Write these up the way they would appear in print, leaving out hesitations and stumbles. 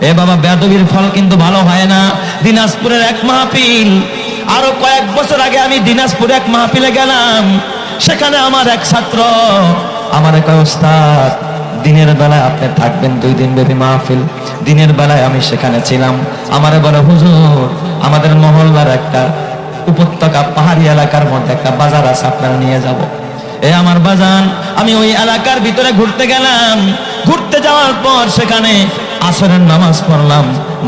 এ বাবা, বেয়াদবির ফল কিন্তু ভালো হয় না। দিনাজপুরের এক মাহফিল, আরো কয়েক বছর আগে আমি দিনাজপুরে এক মাহফিলে গেলাম। সেখানে আমার এক ছাত্র আমার কয়, ওস্তাদ দিনের বেলায় আপনি থাকবেন 2 দিন ব্যাপী মাহফিল। দিনের বেলায় আমি সেখানে ছিলাম। আমারে বলে, হুজুর আমাদের মহল্লার একটা উপত্যকা পাহাড়ি এলাকার মধ্যে একটা বাজার আছে, আপনারা নিয়ে যাব। এ আমার বাজান, আমি ওই এলাকার ভিতরে ঘুরতে গেলাম। ঘুরতে যাওয়ার পর সেখানে আসরের নামাজ পড়লাম,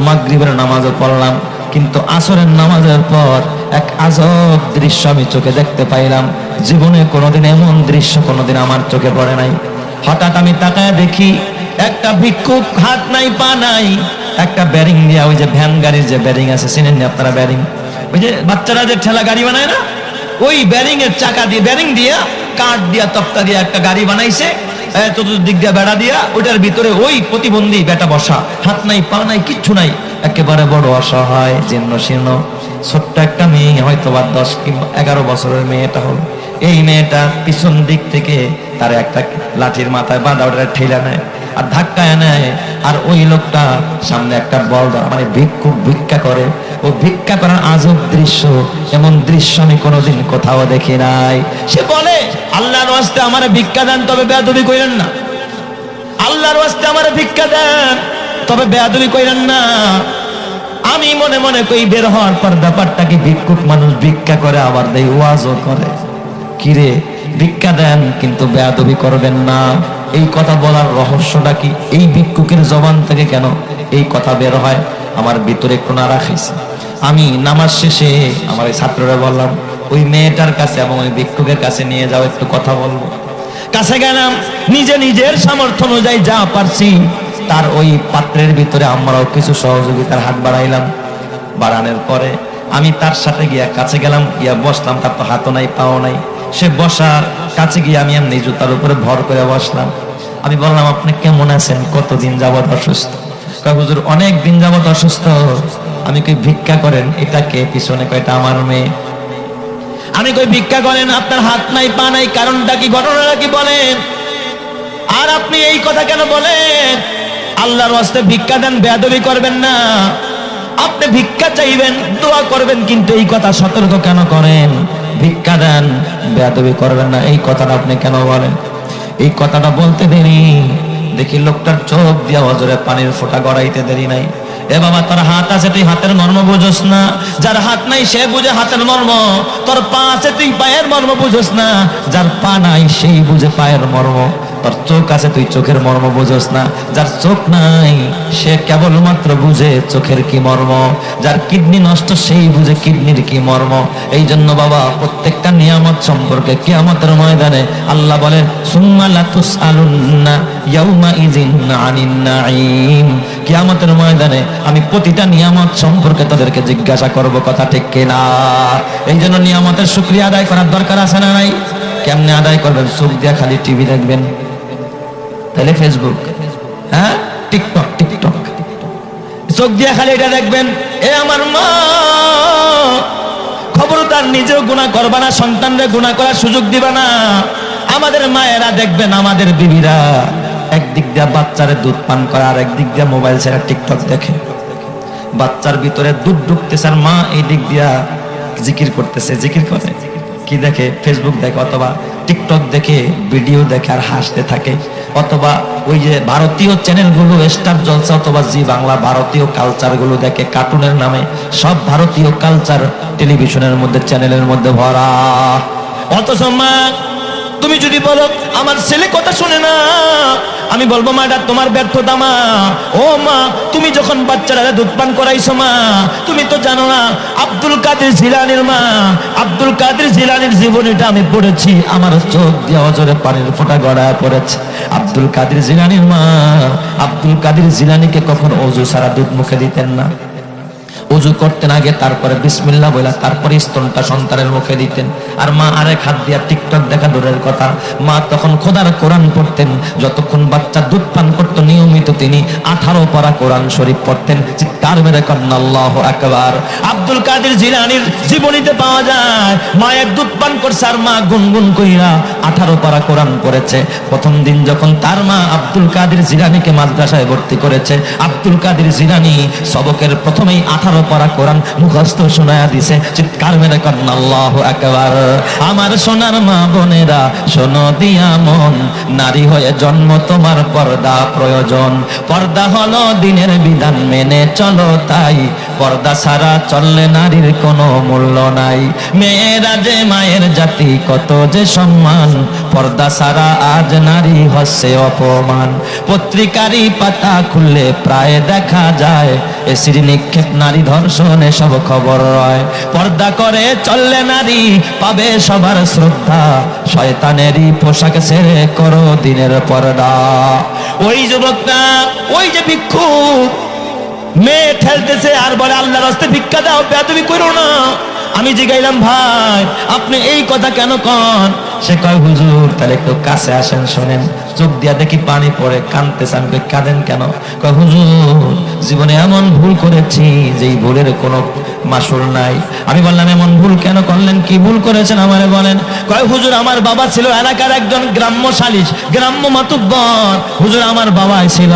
মাগরিবের নামাজও পড়লাম। কিন্তু আসরের নামাজের পর এক আজব দৃশ্য আমি চোখে দেখতে পাইলাম। জীবনে কোনোদিন এমন দৃশ্য কোনোদিন আমার চোখে পড়ে নাই। হঠাৎ আমি তাকায় দেখি একটা ভিক্ষুক, হাত নাই পা নাই, একটা ব্যারিং দিয়া, ওই যে ভ্যান গাড়ির যে ব্যারিং আছে, চিনেন না আপনারা ব্যারিং? ওই যে বাচ্চারা যে ঠেলা গাড়ি বানায় না, ওই ব্যারিং এর চাকা দিয়ে, ব্যারিং দিয়া, কাঠ দিয়া, তক্তা দিয়া একটা গাড়ি বানাইছে, চতুর্দিক দিয়ে বেড়া দিয়া, ওইটার ভিতরে ওই প্রতিবন্ধী বেটা বসা, হাত নাই পা নাই, কিচ্ছু নাই, একেবারে বড় অসহায়, জীর্ণ শীর্ণ, ছোট্ট একটা মেয়ে, হয়তো বা 10 কিংবা 11 বছরের মেয়েটা হল। এই মেয়েটা পিছন দিক থেকে তার একটা লাঠির মাথায় বাঁধা, ওটা ঠেলা নেয় আর ধাক্কায় নেয়। আর ওই লোকটা সামনে একটা বল, মানে ভিক্ষুক ভিক্ষা করে। ও ভিক্ষা করার আজব দৃশ্য, এমন দৃশ্য আমি কোনোদিন কোথাও দেখি নাই। সে বলে, আল্লাহর ওয়াস্তে আমারে ভিক্ষা দেন, তবে বেয়াদবি কইরেন না। আল্লাহর ওয়াস্তে আমারে ভিক্ষা দেন, তবে বেয়াদবি কইরেন না। আমি মনে মনে কই, বের হওয়ার পর ব্যাপারটা কি, ভিক্ষুক মানুষ ভিক্ষা করে আবার দেয় ওয়াজও করে। কিরে, ভিক্ষা দেন কিন্তু বেয়াদবি করবেন না। এই কথা বলার রহস্যটা কি? এই ভিক্ষুকের জবান থেকে কেন এই কথা বের হয়? আমার ভিতরে একটু নাড়া খাইছে। আমি নামাজ শেষে আমার এই ছাত্ররা বললাম, ওই মেয়েটার কাছে এবং ওই ভিক্ষুকের কাছে নিয়ে যাও, একটু কথা বলবো। কাছে গেলাম, নিজের সামর্থ্য অনুযায়ী যা পারছি তার ওই পাত্রের ভিতরে আমরাও কিছু সহযোগিতার হাত বাড়াইলাম। বাড়ানোর পরে আমি তার সাথে গিয়া কাছে গেলাম, গিয়া বসলাম। তার তো হাতও নাই পাও নাই। সে বসার কাছে গিয়ে আমি এমনি জুতার উপরে ভর করে বসলাম। আমি বললাম, আপনি কেমন আছেন? কতদিন যাবত অসুস্থ? কয়, হুজুর অনেক দিন যাবত অসুস্থ। আমি কই, ভিক্ষা করেন? এটাকে পিছনে কয়, এটা আমার মেয়ে। আমি কই, ভিক্ষা করেন, আপনার হাত নাই পা নাই, কারণটা কি, ঘটনাটা কি বলেন? আর আপনি এই কথা কেন বলেন? আল্লাহর ওয়াস্তে ভিক্ষা দেন, বেয়াদবি করবেন না। আপনি ভিক্ষা চাইবেন, দোয়া করবেন, কিন্তু এই কথা সতর্ক কেন করেন? ভিক্ষা দেন, বেয়াদবি করবেন না, এই কথাটা আপনি কেন বলেন? এই কথাটা বলতে দেরি, দেখি লোকটার চোখ দিয়া অজরে পানির ফোঁটা গড়াইতে দেরি নাই। এ বাবা, তোর হাত আছে, তুই হাতের মর্ম বুঝোস না। যার হাত নাই সে বুঝে হাতের মর্ম। তোর পা আছে, তুই পায়ের মর্ম বুঝোস না। যার পা নাই সেই বুঝে পায়ের মর্ম। তোর চোখ আছে, তুই চোখের মর্ম বুঝোস না। যার চোখ নাই সে কেবলমাত্র বুঝে চোখের কি মর্ম। যার কিডনি নষ্ট সেই বুঝে কিডনির কি মর্ম। এই জন্য বাবা, প্রত্যেকটা নিয়ামত সম্পর্কে কিয়ামতের ময়দানে আল্লাহ বলেন, সুম্মা লাতুসআলুন্না ইয়াউমাইযিন আনিন নাঈম। কিয়ামতের ময়দানে আমি প্রতিটা নিয়ামত সম্পর্কে তাদেরকে জিজ্ঞাসা করব, কথা ঠিক কিনা? এই জন্য নিয়ামতের শুকরিয়া আদায় করার দরকার আছে না নাই? কেমনে আদায় করবেন? চোখ দিয়া খালি টিভি দেখবেন, তাহলে ফেসবুক, হ্যাঁ, টিকটক, চোখ দিয়া খালি এটা দেখবেন। এ আমার মা, খবরদার নিজেও গুনাহ করবা না, সন্তানদের গুনাহ করার সুযোগ দিবা না। আমাদের মায়েরা দেখবেন, আমাদের বিবিরা একদিক দিয়া বাচ্চারে দুধ পান করে, আর একদিক দিয়া মোবাইল ছেড়ে টিকটক দেখে। বাচ্চার ভিতরে দুধ ঢুকতেছে, আর মা এই দিক দিয়া জিকির করতেছে। জিকির করে কি দেখে? ফেসবুক দেখে, অথবা টিকটক দেখে, ভিডিও দেখে আর হাসতে থাকে। অথবা ওই যে ভারতীয় চ্যানেলগুলো, স্টার জলসা অথবা জি বাংলা, ভারতীয় কালচারগুলো দেখে, কার্টুনের নামে সব ভারতীয় কালচার টেলিভিশনের মধ্যে, চ্যানেলের মধ্যে ভরা। অথচ মা, তুমি যদি বলো আমার ছেলে কথা শুনে না, আমি বলবো, মা এটা তোমার ব্যর্থতা। মা, ও মা, তুমি যখন বাচ্চারা দুধ পান করাইছো মা, তুমি তো জানো না আব্দুল কাদের জিলানীর মা, আব্দুল কাদের জিলানীর জীবনীটা আমি পড়েছি, আমার চোখ দিয়ে অজরে পানির ফোঁটা গড়ায় পড়েছে। আব্দুল কাদের জিলানীর মা, আব্দুল কাদের জিলানীকে কখন ওযু ছাড়া দুধ মুখে দিতেন না। ওযু করতেন আগে, তারপরে বিসমিল্লাহ বলে তারপরে স্তনটা সন্তানের মুখে দিতেন। আর মা আরেক হাত দিয়ে টিকটক দেখা দূরের কথা, মা তখন খোদার কোরআন পড়তেন। যতক্ষণ বাচ্চা দুধ পান করতো নিয়মিত তিনি 18 পারা কোরআন শরীফ পড়তেন। চিৎকার মেরে কন্না আল্লাহু আকবার। আব্দুল কাদের জিলানীর জীবনীতে পাওয়া যায় মায়ের দুধ পান করছে আর মা গুনগুন কইরা 18 পারা কোরআন পড়েছে। প্রথম দিন যখন তার মা আব্দুল কাদের জিলানীকে মাদ্রাসায় ভর্তি করেছে, আব্দুল কাদের জিলানী সবকের প্রথমেই 18 পারা কোরআন মুখস্থ শোনায়া দিছে। চিৎকার মেরে কন্না আল্লাহু আকবার। আমার সোনার মা বোনেরা শোনো দিয়া মন, নারী হয়ে জন্ম তোমার পর্দা প্রয়োজন। পর্দা হলো দিনের বিধান, মেনে চলো তাই। পর্দা ছাড়া চললে নারীর কোনো মূল্য নাই। মেয়েরা যে মায়ের জাতি, কত যে সম্মান। পর্দা ছাড়া আজ নারী হচ্ছে অপমান। পত্রিকারই পাতা খুললে প্রায় দেখা যায় এসিড নিক্ষেপ, নারী ধর্ষণ, এসব খবর রয়। পর্দা করে চললে নারী পাবে সবার শ্রদ্ধা। শয়তানেরই পোশাক ছেড়ে করো দিনের পর্দা। ওই যুবকটা, ওই যে ভিক্ষুক মেয়ে ঠেলতেছে আর বলে আল্লাহর রাস্তায় ভিক্ষা দাও, বেয়াদবি করো না। আমি জিগাইলাম ভাই আপনি এই কথা কেন কন? সে কয় হুজুর তাহলে একটু কাছে আসেন শোনেন। চোখ দিয়া দেখি পানি পড়ে, কাঁদতেছে। আমি কই কাঁদেন কেন? কয় হুজুর জীবনে এমন ভুল করেছি যেই ভুলের কোনো মাসুল নাই। আমি বললাম এমন ভুল কেন করলেন, কি ভুল করেছেন আমারে বলেন। কয় হুজুর আমার বাবা ছিল এলাকার একজন গ্রাম্য সালিশ, গ্রাম্য মাতুব্বর। হুজুর আমার বাবা ছিল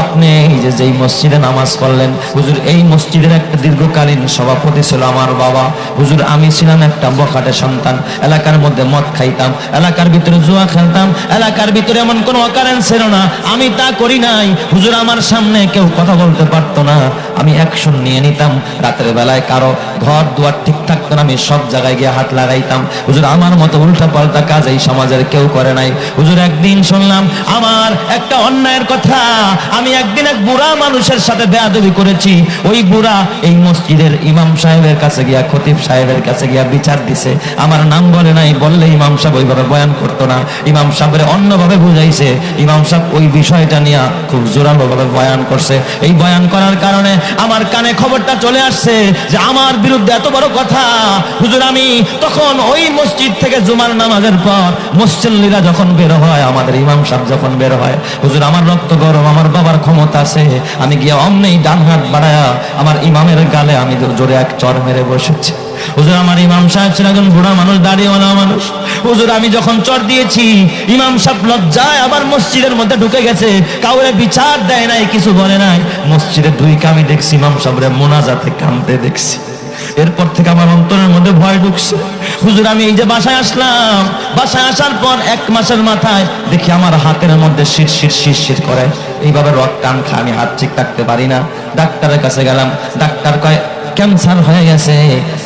আপনি এই যে যেই মসজিদে নামাজ পড়লেন, হুজুর এই মসজিদের একটা দীর্ঘকালীন সভাপতি ছিল আমার বাবা। হুজুর আমি ছিলাম একটা বখাটে সন্তান, এলাকার মধ্যে মদ খাইতাম, এলাকার ভিতরে জুয়া খেলতাম, এলাকার ভিতরে এমন কোনো অকারেন্স ছিল না আমি তা করি নাই। হুজুর আমার সামনে কেউ কথা বলতে পারতো না, আমি অ্যাকশন নিয়ে নিতাম। রাতের বেলায় কারো ঘর দুয়ার ঠিক থাকতো না, আমি সব জায়গায় গিয়ে হাত লাগাইতাম। হুজুর আমার মতো উল্টা পাল্টা কাজ এই সমাজের কেউ করে নাই। হুজুর একদিন শুনলাম আমার একটা অন্যায়ের কথা, আমি একদিন এক বুড়া মানুষের সাথে বেয়াদবি করেছি। ওই বুড়া এই মসজিদের ইমাম সাহেবের কাছে গিয়া, খতিব সাহেবের কাছে গিয়া বিচার দিছে। আমার নাম বলে নাই, বললে ইমাম সাহেব ওইভাবে বয়ান করতো না। ইমাম সাহেবের অন্যভাবে বুঝাইছে। ইমাম সাহেব ওই বিষয়টা নিয়ে খুব জোরালো ভাবে বয়ান করছে। এই বয়ান করার কারণে আমার কানে খবরটা চলে আসছে যে আমার বিরুদ্ধে এত বড় কথা। হুজুর আমি তখন ওই মসজিদ থেকে জুমার নামাজের পর মুসল্লিরা যখন বের হয়, আমাদের ইমাম সাহেব যখন বের হয়, হুজুর আমার রক্ত গরম, আমার বাবার ক্ষমতা আছে। আমি গিয়ে অমনেই ডান হাত বাড়ায়া আমার ইমামের গালে আমি জোরে এক চর মেরে বসেছি। হুজুর আমার ইমাম সাহেব ছিল একজন বুড়া মানুষ, দাড়িওয়ালা মানুষ। হুজুর আমি যখন চর দিয়েছি, ইমাম সাহেব লজ্জায় আবার মসজিদের মধ্যে ঢুকে গেছে। কাউরে বিচার দেয় নাই, কিছু বলে নাই। মসজিদের দুই কামি দেখছি ইমাম সাহেবরে মোনাজাতে কাঁদতে দেখছি। এরপর থেকে আমার অন্তরের মধ্যে ভয় ঢুকছে। হুজুর আমি এই যে বাসায় আসলাম, বাসায় আসার পর 1 মাসের মাথায় দেখি আমার হাতের মধ্যে শিরশির করে, এইভাবে রক টান খা, আমি হাত ঠিক রাখতে পারি না। ডাক্তারের কাছে গেলাম, ডাক্তার কয় ক্যান্সার হয়ে গেছে,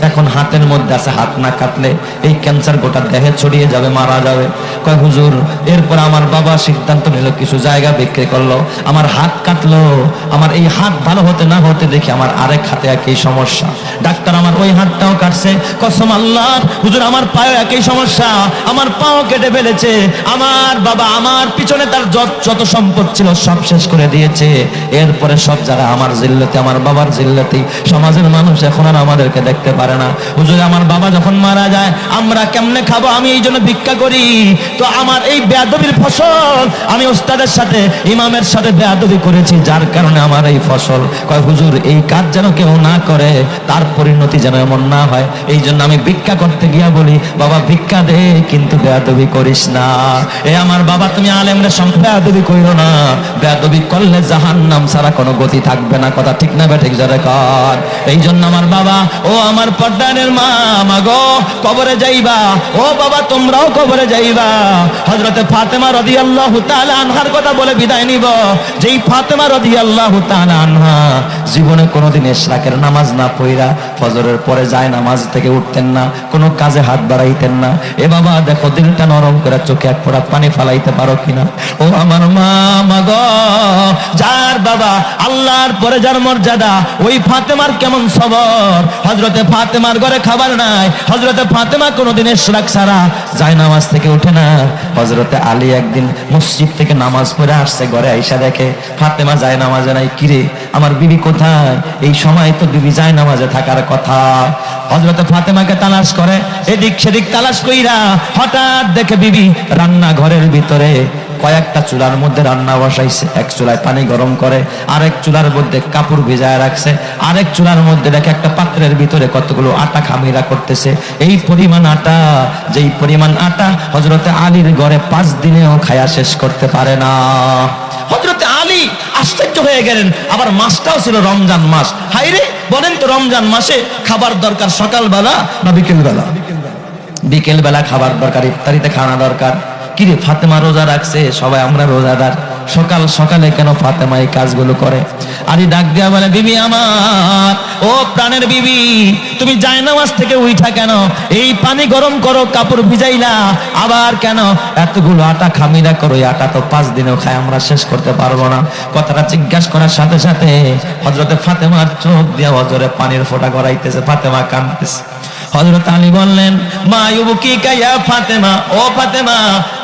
এখন হাতের মধ্যে আছে, হাত না কাটলে এই ক্যান্সার গোটা দেহে ছড়িয়ে যাবে, মারা যাবে। কয় হুজুর এরপর আমার বাবা সিদ্ধান্ত নিল, কিছু জায়গা বিক্রি করলো, আমার হাত কাটলো। আমার এই হাত ভালো হতে না হতে দেখি আমার আরেক হাতে একই সমস্যা। ডাক্তার আমার ওই হাতটাও কাটছে, কসম আল্লাহর। হুজুর আমার পায়ে একই সমস্যা, আমার পাও কেটে ফেলেছে। আমার বাবা আমার পিছনে তার যত সম্পদ ছিল সব শেষ করে দিয়েছে। এরপরে সব জায়গায় আমার জিল্লতি, আমার বাবার জিল্লতি। সমাজের মানুষ এখন আর আমাদেরকে দেখতে পারে না। হুজুর আমার বাবা যখন মারা যায় আমরা কেমনে খাবো, আমি এই জন্য ভিক্ষা করি। তো আমার এই বেয়াদবির ফসল, আমি ওস্তাদের সাথে ইমামের সাথে বেয়াদবি করেছি, যার কারণে আমার এই ফসল। কয় হুজুর এই কাজ যেন কেউ না করে, তার পরিণতি যেন এমন না হয়, এই জন্য আমি ভিক্ষা করতে গিয়া বলি বাবা ভিক্ষা দে, কিন্তু বেয়াদবি করিস না। এ আমার বাবা তুমি আলেমদের সঙ্গে বেয়াদবি কইরো না, বেয়াদবি করলে জাহান্নাম ছাড়া কোনো গতি থাকবে না। কথা ঠিক না বেঠিক যারা কর। এই জন্য আমার বাবা, ও আমার পর্দানের মা, মাগো কবরে যাইবা, ও বাবা তোমরাও কবরে যাইবা। হযরতে ফাতেমা রাদিয়াল্লাহু তাআলা আনহার কথা বলে বিদায় নিব। যেই ফাতেমা রাদিয়াল্লাহু তাআলা আনহা জীবনে কোনোদিন ইশরাকের নামাজ না পড়া, ফজরের পরে যায় নামাজ থেকে উঠতেন না, কোনো কাজে হাত বাড়াইতেন না। এ বাবা দেখো দিলটা নরম করে চোখে এক ফোঁটা পানি ফালাইতে পারো কিনা। ও আমার মা, মাগো যার বাবা আল্লাহর পরে যার মর্যাদা, ওই ফাতেমার কেমন সবর। হযরতে ফাতেমার ঘরে খাবার নাই, হযরতে ফাতেমা কোনোদিন ইশরাক ছাড়া যায় নামাজ থেকে উঠে না। হযরতে আলী একদিন মসজিদ থেকে নামাজ পড়ে আসছে, ঘরে আইসা দেখে ফাতেমা যায় নামাজে নাই। কিরে আমার বিবি কোথায়? কোথায়? এই সময় তো বিবি যায় নামাজে থাকার কথা। হযরত ফাতেমাকে তালাশ করে, এদিক সেদিক তালাশ কইরা হঠাৎ দেখে বিবি রান্নাঘরের ভিতরে কয়েকটা চুলার মধ্যে রান্না বসাইছে। এক চুলায় পানি গরম করে, আরেক চুলার মধ্যে কাপড় ভিজায় রাখছে, আরেক চুলার মধ্যে দেখে একটা পাত্রের ভিতরে কতগুলো আটা খামিরা করতেছে। এই পরিমাণ আটা, যেই পরিমাণ আটা হযরতে আলীর ঘরে 5 দিনেও খায়া শেষ করতে পারে না। হযরতে আলী আশ্চর্য হয়ে গেলেন। আবার মাসটাও ছিল রমজান মাস। হায়রে, বলেন তো রমজান মাসে খাবার দরকার সকালবেলা না বিকেলবেলা? বিকেলবেলা খাবার দরকার, ইফতারিতে খানা দরকার। কিরে, ফাতেমা রোজা রাখছে, সবাই আমরা রোজাদার, সকাল সকালে কেন ফাতেমা এই কাজগুলো করে? আলী ডাক দিয়া বলে, বিবি আমার, ও প্রাণের বিবি, তুমি জায়নামাজ থেকে উঠা কেন? এই পানি গরম করো, কাপড় ভিজাইলা, আবার কেন এতগুলো আটা খামিরা করো? এই আটা তো 5 দিনেও খাই আমরা শেষ করতে পারবো না। কথাটা জিজ্ঞাসা করার সাথে সাথে হযরতে ফাতেমার চোখ দিয়া হযরে পানির ফোঁটা গড়াইতেছে, ফাতেমা কাঁদতেছে। হযরত আলী বললেন, মা ইউবকিকা ইয়া ফাতেমা, ও ফাতেমা,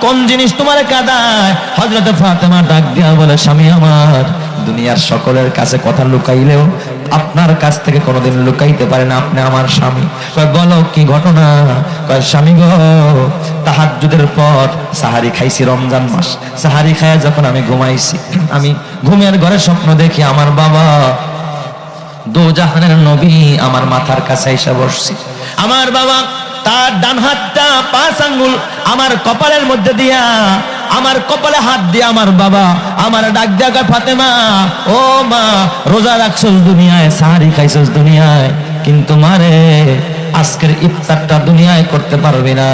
কোন জিনিস তোমার কাঁদায়? হযরত ফাতেমা ডাক দিয়া বলে, স্বামী আমার, দুনিয়ার সকলের কাছে কথা লুকাইলেও আপনার কাছ থেকে কোনোদিন লুকাইতে পারে না, আপনি আমার স্বামী। কয়, বলো কি ঘটনা? কয়, স্বামী গো, তাহাজ্জুদের পর সাহারি খাইছি, রমজান মাস। সাহারি খায় যখন আমি ঘুমাইছি, আমি ঘুমের ঘরে স্বপ্ন দেখি আমার বাবা দোজাহানের নবী আমার মাথার কাছে এসে বসছে। আমার বাবা তার ডান হাতটা 5 আঙ্গুল আমার কপালের মধ্যে দিয়া, আমার কপালে হাত দিয়ে আমার বাবা আমার ডাক দিয়া কয়, ফাতেমা, ও মা, রোজা রাখছস দুনিয়ায়, সাহারি খাইছস দুনিয়ায়, কিন্তু মারে আজকের ইফতারটা দুনিয়ায় করতে পারবি না।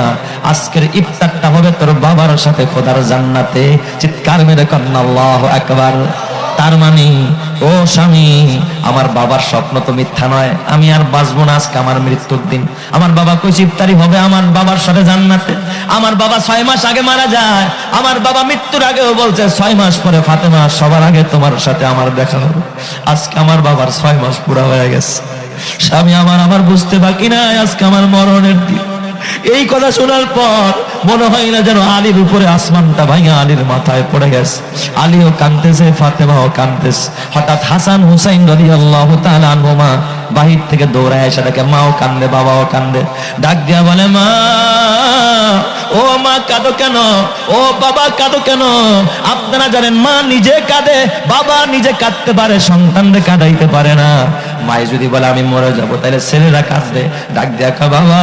আজকের ইফতারটা হবে তোর বাবার সাথে খোদার জান্নাতে। চিৎকার মেরে কন্না আল্লাহু আকবার। তার মানে, ও স্বামী, আমার বাবার স্বপ্ন তো মিথ্যা নয়, আমি আর বাঁচবো না, আজকে আমার মৃত্যুর দিন। আমার বাবা কইছে ইফতারি হবে আমার বাবার সাথে জান্নাতে। আমার বাবা 6 মাস আগে মারা যায়। আমার বাবা মৃত্যুর আগেও বলছে 6 মাস পরে ফাতেমা সবার আগে তোমার সাথে আমার দেখা হবে। আজকে আমার বাবার 6 মাস পুরা হয়ে গেছে। স্বামী আমার বুঝতে বাকি নাই, আজকে আমার মরণের দিন। এই কথা শোনার পর মনে হয় না যেন আলীর উপরে আসমানটা ভাঙা আলীর মাথায় পড়ে গেছে। আলীও কাঁদতেছে, ফাতেমাও কাঁদতেছে। হঠাৎ হাসান হুসাইন রাদিয়াল্লাহু তাআলা আনহুমা বাহির থেকে দৌড়ায় এসে দেখে মাও কান্দে, বাবাও কান্দে। ডাক দিয়া বলে, মা, ও মা, কাঁদো কেন? ও বাবা, কাঁদো কেন? আপনারা জানেন, মা নিজে কাঁদে, বাবা নিজে কাঁদতে পারে, সন্তানকে কাঁদাইতে পারে না। মায়ে যদি বলে আমি মরে যাবো, তাহলে ছেলেরা কাঁদবে। ডাক দিয়া কয়, বাবা,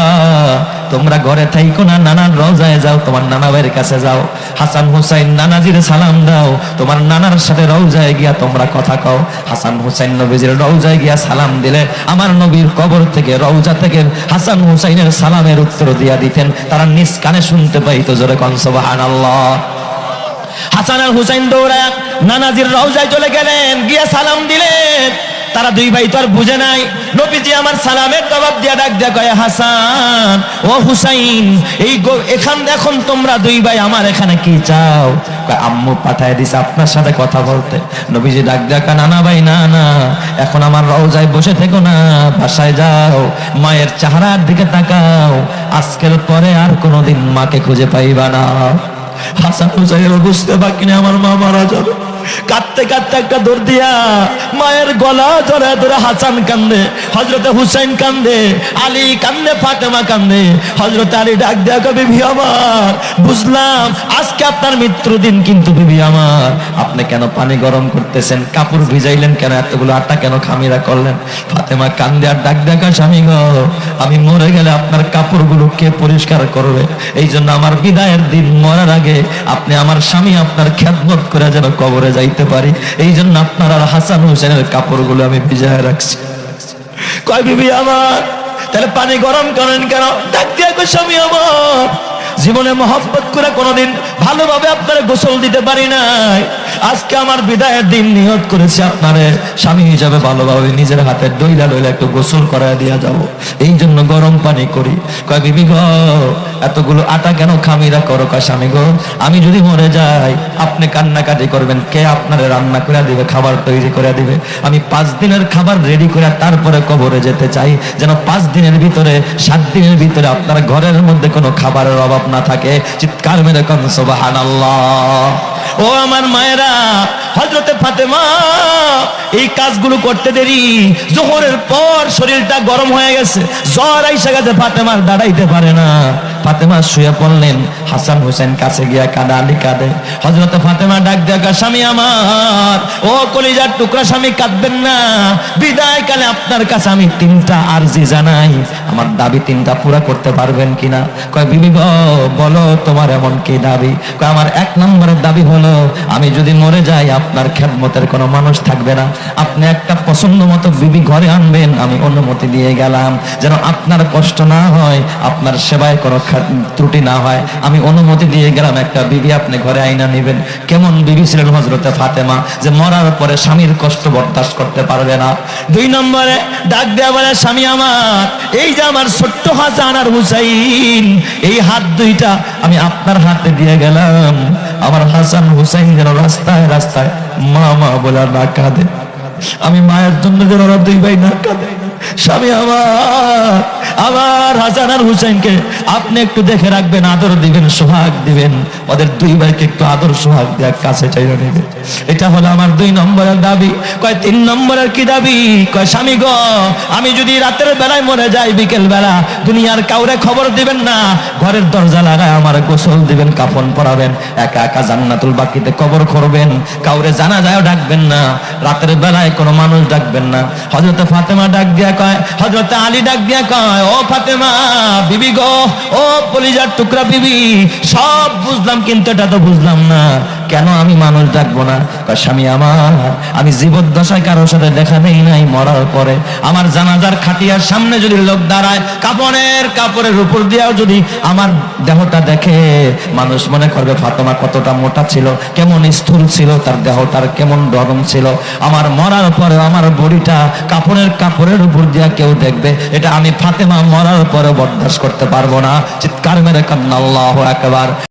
তোমরা ঘরে থাইকো না, নানার রওজায় যাও, তোমার নানা ভাইয়ের কাছে যাও। হাসান হুসাইন নানাজির সালাম দাও, তোমার নানার সাথে রওজায় গিয়া তোমরা কথা কও। হাসান হুসাইন নবীজির রওজায় গিয়া সালাম দিলে আমার নবীর কবর থেকে, রওজা থেকে হাসান হুসাইনের সালামের উত্তর দিয়া দিতেন, তারা নিজ কানে শুনতে পাইতো। জোরে কোন সুবহানাল্লাহ। হাসান আর হুসাইন দৌড়ায় নানাজির রওজায় চলে গেলেন, গিয়া সালাম দিলেন। তারা দুই ভাই তো আর বুঝে নাই। নবীজি আমার সালামের জবাব দিয়া ডাক দিয়া কয়, হাসান, ও হুসাইন, এখন তোমরা দুই ভাই আমার এখানে কি চাও? কয়, আম্মু পাঠায় দিছে আপনার সাথে কথা বলতে। নবীজি ডাক দিয়া কয়, না না ভাই, না না, এখন আমার রওজায় বসে থেকো না, বাসায় যাও, মায়ের চেহারার দিকে তাকাও, আজকের পরে আর কোনোদিন মাকে খুঁজে পাইবা না। হাসান হুসাইন বুঝতে বাকি না আমার মা মারা যাবে। কাঁদতে কাঁদতে একটা দৌড় দিয়া মায়ের গলা ধরে ধরে হাসান কান্দে, হযরতে হুসাইন কান্দে, আলী কান্দে, ফাতেমা কান্দে। হযরত আলী ডাক দিয়া কয়, বিবি আমার, বুঝলাম আজকে আপনার মৃত্যুর দিন, কিন্তু বিবি আমার, আপনি কেন পানি গরম করতেছেন? কাপড় ভিজাইলেন কেন? এতগুলো আটা কেন খামিরা করলেন? ফাতেমা কান্দে আর ডাক দিয়া কয়, স্বামী গো, আমি মরে গেলে আপনার কাপড়গুলো কে পরিষ্কার করবে? এই জন্য আমার বিদায়ের দিন মরার আগে আপনি আমার স্বামী আপনার খেদমত করে যেন কবরে যাইতে পারি, এই জন্য আপনার আর হাসান হুসেনের কাপড়গুলো আমি ভিজায় রাখছি। কয়, বিবি আমার, তাহলে পানি গরম করেন কেন? ডাক দিয়া কয়, স্বামী আমার, জীবনে মহব্বত করে কোনোদিন ভালোভাবে আপনারে গোসল দিতে পারি নাই। আজকে আমার বিদায়ের দিন নিয়ত করেছি আপনারে স্বামী হিসাবে ভালোভাবে নিজের হাতে ডইলা ডইলা একটু গোসল করায় দিয়া যাব, এই জন্য গরম পানি করি। কয়, বিবি গো, এতগুলো আটা কেন খামিরা করো? কয়, স্বামী গো, আমি যদি মরে যাই আপনি কান্নাকাটি করবেন, কে আপনারে রান্না করে দিবে, খাবার তৈরি করে দিবে? আমি 5 দিনের খাবার রেডি করে তারপরে কবরে যেতে চাই, যেন 5 দিনের ভিতরে 7 দিনের ভিতরে আপনার ঘরের মধ্যে কোনো খাবারের অভাব না থাকে। চিৎকার মেরে কোন সুবহানাল্লাহ। ও আমার মায়েরা, হযরতে ফাতেমা এই কাজগুলো করতে দেরি, জোহরের পর শরীরটা গরম হয়ে গেছে, জ্বর আইসা গেছে, ফাতেমা দাঁড়াইতে পারে না। ফাতেমা শুয়ে পড়লেন, হাসান হোসেন কাছে গিয়া কাঁদালি কাঁদে। হযরতে ফাতেমা ডাক দেখা, স্বামী আমার, ও কলিজার টুকরা স্বামী, কাঁদবেন না, বিদায় কালে আপনার কাছে আমি তিনটা আরজি জানাই, আমার দাবি তিনটা পুরা করতে পারবেন কিনা? কয় বিবি গো বলো তোমার এমন কি দাবি? কয় আমার এক নম্বরের দাবি হলো আমি যদি মরে যাই আপনার খেদমতের কোনো মানুষ থাকবে না, আপনি একটা পছন্দ মতো বিবি ঘরে আনবেন, আমি অনুমতি দিয়ে গেলাম, যেন আপনার কষ্ট না হয়, আপনার সেবায় কোনো ত্রুটি না হয়, আমি অনুমতি দিয়ে গেলাম, একটা বিবি আপনি ঘরে আইনা নেবেন। কেমন বিবি ছিলেন হযরতে ফাতেমা, যে মরার পরে স্বামীর কষ্ট বরদাস্ত করতে পারবে না। দুই নম্বরে ডাক দেয়া বলে, স্বামী আমার, এই যে আমার ছোট্ট হাসান আর হুসাইন, এই হাত দুইটা আমি আপনার হাতে দিয়ে গেলাম, আমার হাসান হুসাইন যেন রাস্তায় রাস্তায় মা মা বলে না কাঁদে, আমি মায়ের জন্য যেন ওরা দুই ভাই না কাঁদে। স্বামী আমার, আমার হাসান আর হুসাইনকে আপনি একটু দেখে রাখবেন, আদর দিবেন, সোহাগ দিবেন, ওদের দুই ভাইকে একটু আদর সোহাগ দেওয়ার কাছে চাইলে নেবেন। এটা হলো আমার দুই নম্বরের দাবি। কয় তিন নম্বরের কি দাবি? কয় স্বামী গো, আমি যদি রাতের বেলায় মরে যাই, বিকেল বেলা দুনিয়ার কাউরে খবর দিবেন না, ঘরের দরজা লাগায় আমার গোসল দিবেন, কাফন পরাবেন, একা একা জান্নাতুল বাকিতে কবর করবেন, কাউরে জানাজায়ও ডাকবেন না, রাতের বেলায় কোনো মানুষ ডাকবেন না। হযরতে ফাতেমা ডাক দিয়া কয়, হযরতে আলী ডাক দিয়া কয়, ও ফাতেমা বিবি গো, ও কলিজার টুকরা বিবি, সব বুঝলাম কিন্তু এটা তো বুঝলাম না, কেন আমি মানুষ ডাকবো না? কয় স্বামী আমার, আমি জীবদ্দশায় কারোর সাথে দেখা নেই নাই, মরার পরে আমার জানাজার খাটিয়ার সামনে যদি লোক দাঁড়ায়, কাপড়ের উপর দিয়েও যদি আমার দেহটা দেখে, মানুষ মনে করবে ফাতেমা কতটা মোটা ছিল, কেমন স্থূল ছিল, তার দেহটার কেমন নরম ছিল। আমার মরার পরে আমার বডিটা কাপড়ের উপর দিয়া কেউ দেখবে, এটা আমি ফাতেমা মরার পরে বরদাস্ত করতে পারবো না। চিৎকার মেরে কান্না আল্লাহু আকবার।